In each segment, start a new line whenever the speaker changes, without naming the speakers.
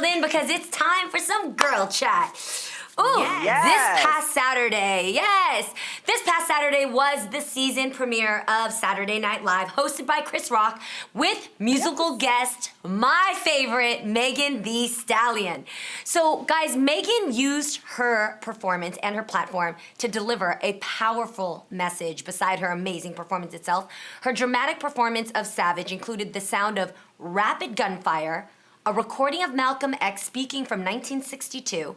settled in because it's time for some girl chat. Ooh,
Yes.
This past Saturday, this past Saturday was the season premiere of Saturday Night Live, hosted by Chris Rock, with musical guest, my favorite, Megan Thee Stallion. So, guys, Megan used her performance and her platform to deliver a powerful message beside her amazing performance itself. Her dramatic performance of Savage included the sound of rapid gunfire, a recording of Malcolm X speaking from 1962,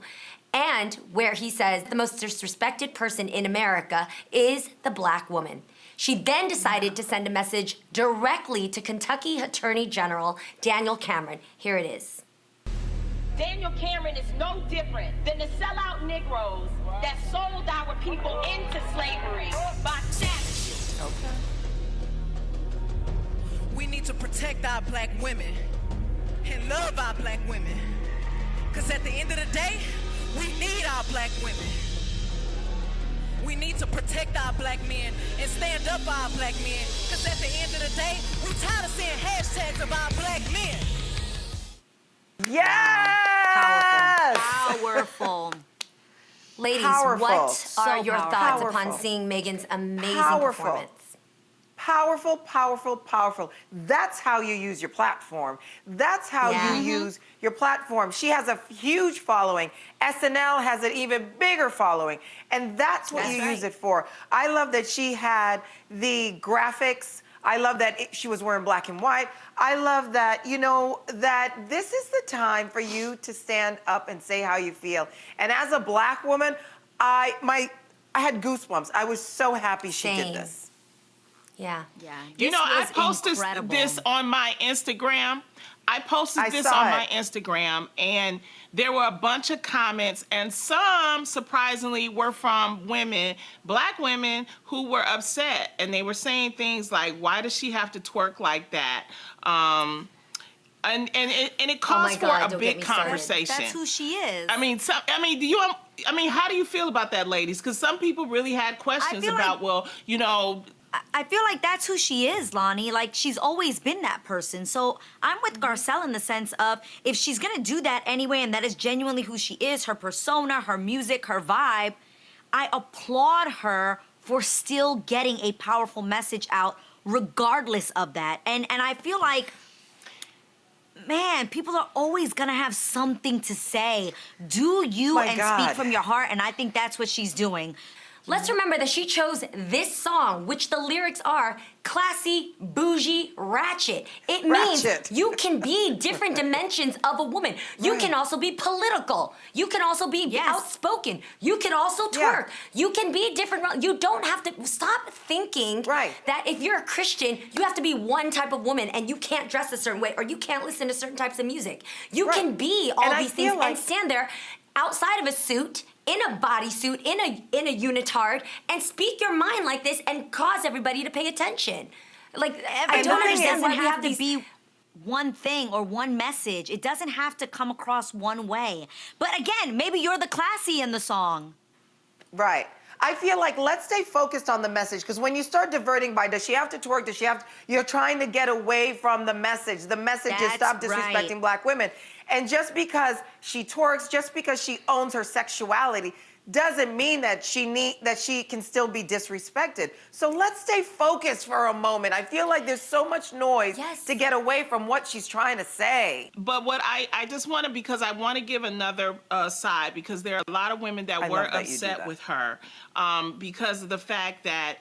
and where he says the most disrespected person in America is the black woman. She then decided to send a message directly to Kentucky Attorney General Daniel Cameron. Here it is.
Daniel Cameron is no different than the sellout Negroes that sold our people into slavery by savages.
Okay. We need to protect our black women and love our black women. Because at the end of the day, we need our black women. We need to protect our black men and stand up for our black men. Because at the end of the day, we're tired of seeing hashtags of our black men.
Yes!
Powerful.
Ladies,
Powerful.
what are your thoughts upon
Powerful.
seeing Megan's amazing
Powerful.
performance?
Powerful, powerful, powerful. That's how you use your platform. That's how you use your platform. She has a huge following. SNL has an even bigger following. And that's what you use it for. I love that she had the graphics. I love that she was wearing black and white. I love that, you know, that this is the time for you to stand up and say how you feel. And as a black woman, I had goosebumps. I was so happy she did this.
Yeah.
You know, I posted this on my Instagram. I posted this on my Instagram, and there were a bunch of comments, and some, surprisingly, were from women, black women, who were upset, and they were saying things like, "Why does she have to twerk like that?" And it calls for a big conversation.
That's who she is.
I mean, how do you feel about that, ladies? Because some people really had questions about, well, you know.
I feel like that's who she is, Lonnie. Like, she's always been that person. So I'm with Garcelle in the sense of, if she's gonna do that anyway, and that is genuinely who she is, her persona, her music, her vibe, I applaud her for still getting a powerful message out regardless of that. And I feel like, man, people are always gonna have something to say. Do you speak from your heart, and I think that's what she's doing.
Let's remember that she chose this song, which the lyrics are classy, bougie, ratchet. It means you can be different dimensions of a woman. You can also be political. You can also be outspoken. You can also twerk. You can be different. You don't have to stop thinking that if you're a Christian, you have to be one type of woman and you can't dress a certain way or you can't listen to certain types of music. You can be all these things and stand there outside of a suit, in a bodysuit, in a unitard, and speak your mind like this and cause everybody to pay attention. Like, I don't understand why we have to
be one thing or one message. It doesn't have to come across one way. But again, maybe you're the classy in the song.
Right. I feel like let's stay focused on the message, because when you start diverting by, does she have to twerk? Does she have to, you're trying to get away from the message. The message is stop disrespecting black women. And just because she twerks, just because she owns her sexuality, doesn't mean that she can still be disrespected. So let's stay focused for a moment. I feel like there's so much noise to get away from what she's trying to say.
But what I just want to, because I want to give another side, because there are a lot of women that were upset with her because of the fact that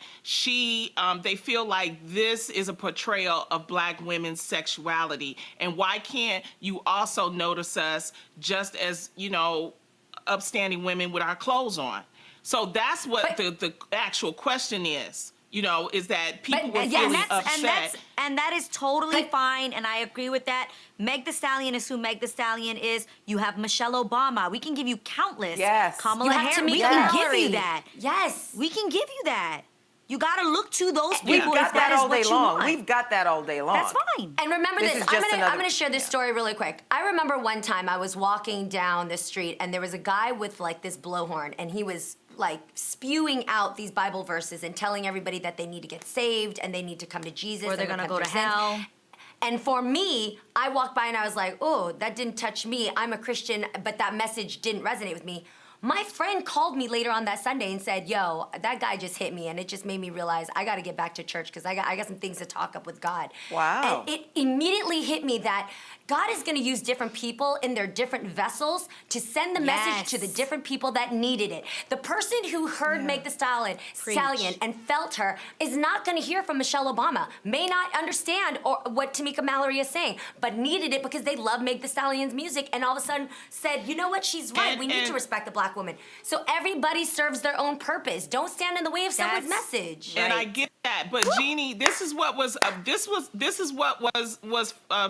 they feel like this is a portrayal of black women's sexuality. And why can't you also notice us just as, you know, upstanding women with our clothes on? So that's what the actual question is, you know, is that people were feeling upset.
And that is totally fine, and I agree with that. Meg Thee Stallion is who Meg Thee Stallion is. You have Michelle Obama. We can give you countless. Kamala Harris. We can give you that. We can give you that. You gotta look to those people if that is what you want.
We've got that all day long.
That's fine.
And remember this, I'm gonna share this story really quick. I remember one time I was walking down the street and there was a guy with like this blowhorn and he was like spewing out these Bible verses and telling everybody that they need to get saved and they need to come to Jesus.
Or they're gonna go to hell.
And for me, I walked by and I was like, oh, that didn't touch me. I'm a Christian, but that message didn't resonate with me. My friend called me later on that Sunday and said, yo, that guy just hit me, and it just made me realize I got to get back to church because I got some things to talk up with God.
Wow.
And it immediately hit me that God is going to use different people in their different vessels to send the message to the different people that needed it. The person who heard Meg the Stallion and felt her is not going to hear from Michelle Obama, may not understand what Tamika Mallory is saying, but needed it because they love Meg the Stallion's music and all of a sudden said, you know what, she's right. We need to respect the Black woman. So everybody serves their own purpose. Don't stand in the way of someone's message.
And I get that, but Jeannie, this is what was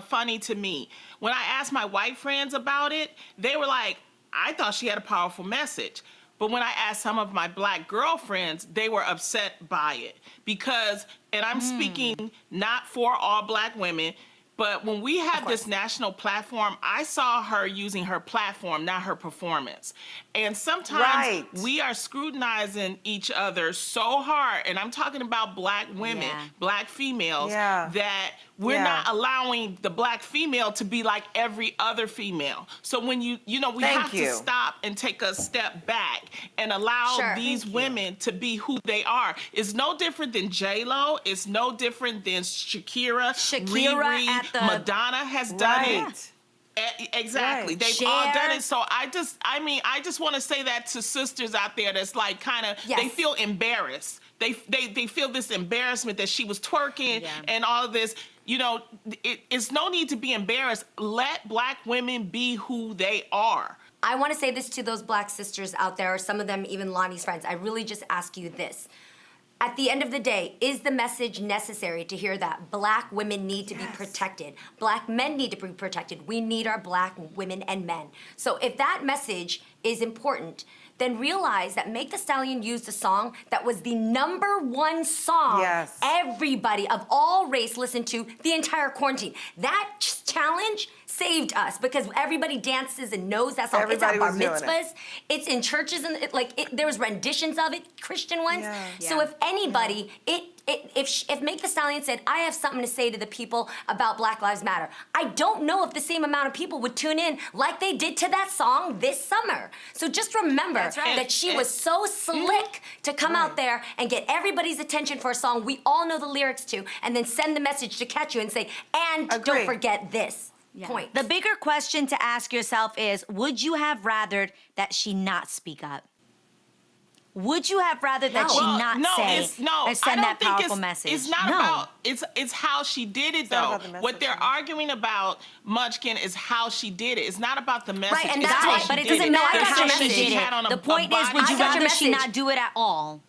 funny to me. When I asked my white friends about it, they were like, I thought she had a powerful message. But when I asked some of my Black girlfriends, they were upset by it because, and I'm speaking not for all Black women, but when we have this national platform, I saw her using her platform, not her performance. And sometimes we are scrutinizing each other so hard, and I'm talking about Black women, Black females, that we're not allowing the Black female to be like every other female. So when we have to stop and take a step back and allow these women to be who they are. It's no different than J-Lo. It's no different than Shakira, Riri, Madonna has done it. Exactly. They've all done it. So I just want to say that to sisters out there that's like kind of, they feel embarrassed. They feel this embarrassment that she was twerking and all of this. You know, it's no need to be embarrassed. Let Black women be who they are.
I want to say this to those Black sisters out there, or some of them even Lonnie's friends. I really just ask you this. At the end of the day, is the message necessary to hear that Black women need to be protected? Black men need to be protected. We need our Black women and men. So if that message is important, then realize that Meg the Stallion used a song that was the #1 song everybody of all race listened to the entire quarantine. That challenge saved us because everybody dances and knows that song.
Everybody
it's at bar
was doing
mitzvahs. It's in churches and there was renditions of it, Christian ones. So if anybody, if Meg the Stallion said, I have something to say to the people about Black Lives Matter, I don't know if the same amount of people would tune in like they did to that song this summer. So just remember that she was so slick to come out there and get everybody's attention for a song we all know the lyrics to, and then send the message to catch you and say, and don't forget this. Point.
The bigger question to ask yourself is, would you have rathered that she not speak up? Would you have rather that she not send that powerful message?
It's not about, it's how she did it though. What they're arguing about, Munchkin, is how she did it. It's not about the message.
Right, and that's why,
but it doesn't matter how she did it. The point is, would you rather she not do it at all?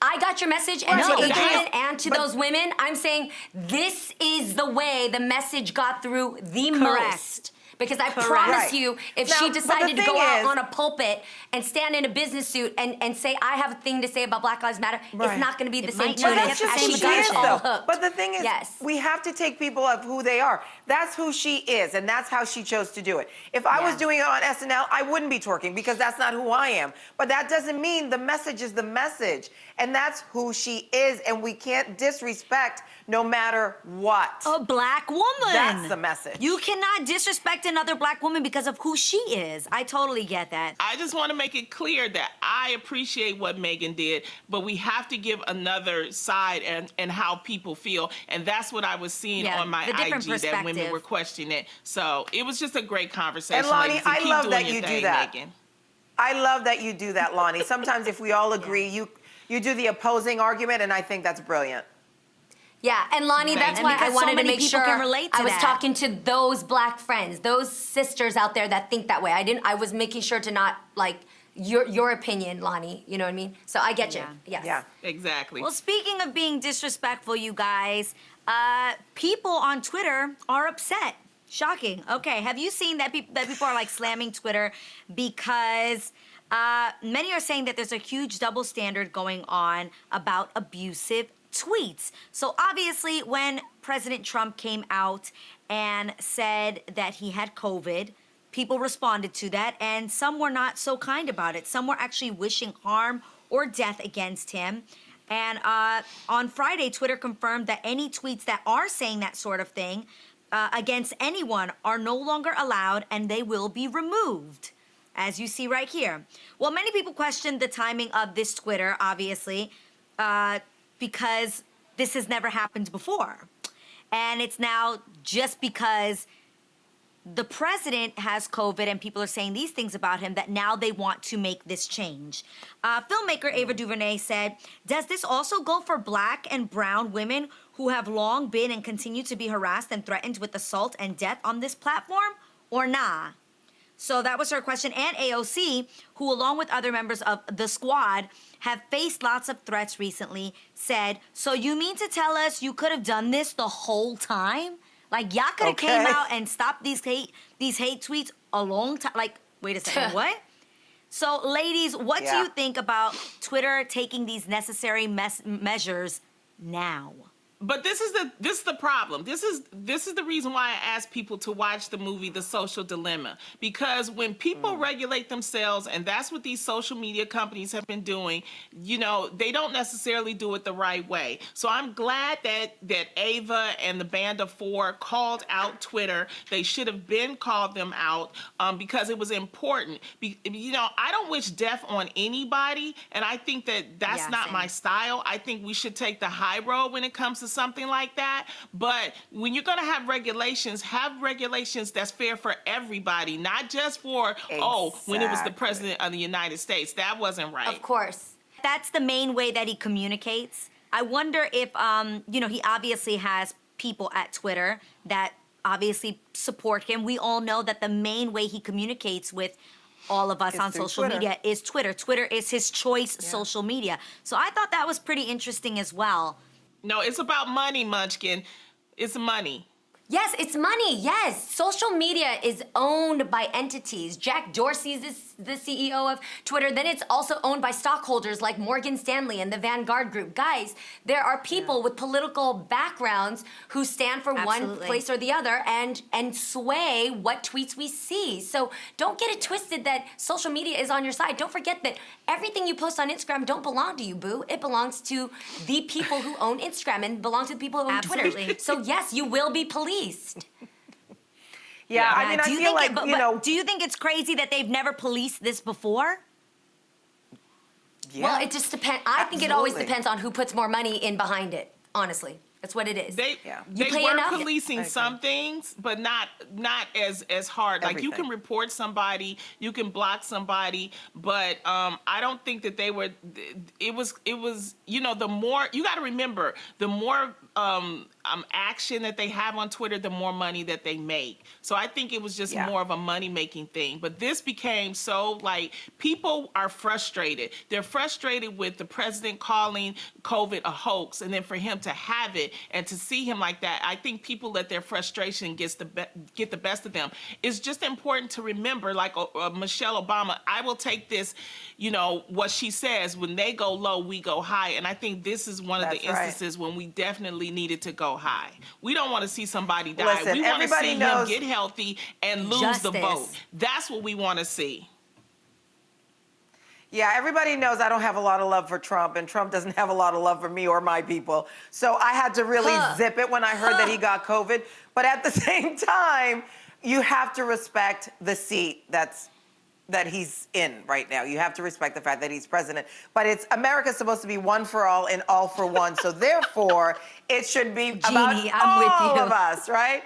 I got your message, and to Adrian and to those women, I'm saying this is the way the message got through the most. Because I promise you, if she decided to go out on a pulpit and stand in a business suit and say, I have a thing to say about Black Lives Matter, it's not going to be the same tune as she got us all hooked.
But the thing is, we have to take people of who they are. That's who she is, and that's how she chose to do it. If I was doing it on SNL, I wouldn't be twerking because that's not who I am. But that doesn't mean the message is the message, and that's who she is, and we can't disrespect no matter what.
A Black woman.
That's the message.
You cannot disrespect another Black woman because of who she is. I totally get that.
I just want to make it clear that I appreciate what Megan did, but we have to give another side and how people feel, and that's what I was seeing on my IG, that women were questioning it. So it was just a great conversation.
And Lonnie, I love that you do that.
Megan.
I love that you do that, Lonnie. Sometimes if we all agree, you do the opposing argument, and I think that's brilliant.
Yeah, and Lonnie, that's why I wanted to make sure I was
that.
talking to those Black friends, those sisters out there that think that way. I was making sure to not like your opinion, Lonnie. You know what I mean? So I get you. Yes.
Yeah.
Exactly.
Well, speaking of being disrespectful, you guys, people on Twitter are upset. Shocking. Okay, have you seen that people are like slamming Twitter because many are saying that there's a huge double standard going on about abusive tweets. So obviously when President Trump came out and said that he had COVID, people responded to that, and some were not so kind about it. Some were actually wishing harm or death against him. And on Friday, Twitter confirmed that any tweets that are saying that sort of thing against anyone are no longer allowed and they will be removed, as you see right here. Well, many people questioned the timing of this Twitter, obviously, because this has never happened before. And it's now just because the president has COVID and people are saying these things about him that now they want to make this change. Filmmaker Ava DuVernay said, does this also go for Black and brown women who have long been and continue to be harassed and threatened with assault and death on this platform, or nah? So that was her question. And AOC, who along with other members of the squad have faced lots of threats recently, said, so you mean to tell us you could have done this the whole time? Like, y'all could have came out and stopped these hate tweets a long time. Like, wait a second, what? So, ladies, what do you think about Twitter taking these necessary measures now?
But this is the problem. This is the reason why I ask people to watch the movie The Social Dilemma, because when people regulate themselves, and that's what these social media companies have been doing, you know, they don't necessarily do it the right way. So I'm glad that Ava and the Band of Four called out Twitter. They should have been called them out because it was important. You know, I don't wish death on anybody, and I think that's not my style. I think we should take the high road when it comes to something like that. But when you're going to have regulations that's fair for everybody, not just for, when it was the president of the United States. That wasn't right.
Of course.
That's the main way that he communicates. I wonder if, you know, he obviously has people at Twitter that obviously support him. We all know that the main way he communicates with all of us on social media is Twitter. Twitter is his choice social media. So I thought that was pretty interesting as well.
No, it's about money, Munchkin. It's money.
Yes, it's money. Yes. Social media is owned by entities. Jack Dorsey is the CEO of Twitter. Then it's also owned by stockholders like Morgan Stanley and the Vanguard Group. Guys, there are people with political backgrounds who stand for one place or the other and sway what tweets we see. So don't get it twisted that social media is on your side. Don't forget that everything you post on Instagram don't belong to you, boo. It belongs to the people who own Instagram and belongs to the people who own Twitter. So yes, you will be policed.
Yeah, I mean, I feel like, you know.
Do you think it's crazy that they've never policed this before?
Yeah.
Well, it just depends. I think it always depends on who puts more money in behind it, honestly. That's what it is.
They were policing some things, but not as hard. Like, you can report somebody, you can block somebody, but I don't think that they were. It was you know, the more you got to remember, the more action that they have on Twitter, the more money that they make. So I think it was just more of a money-making thing. But this became so, like, people are frustrated. They're frustrated with the president calling COVID a hoax, and then for him to have it and to see him like that, I think people let their frustration get the best of them. It's just important to remember, like Michelle Obama, I will take this, you know, what she says, when they go low, we go high. And I think this is one of the instances when we definitely needed to go high. We don't want to see somebody die.
Listen,
we want to see him get healthy and lose the vote. That's what we want to see.
Yeah, everybody knows I don't have a lot of love for Trump, and Trump doesn't have a lot of love for me or my people. So I had to really zip it when I heard that he got COVID. But at the same time, you have to respect the seat that he's in right now. You have to respect the fact that he's president. But America's supposed to be one for all and all for one. So therefore, it should be about all of us, right?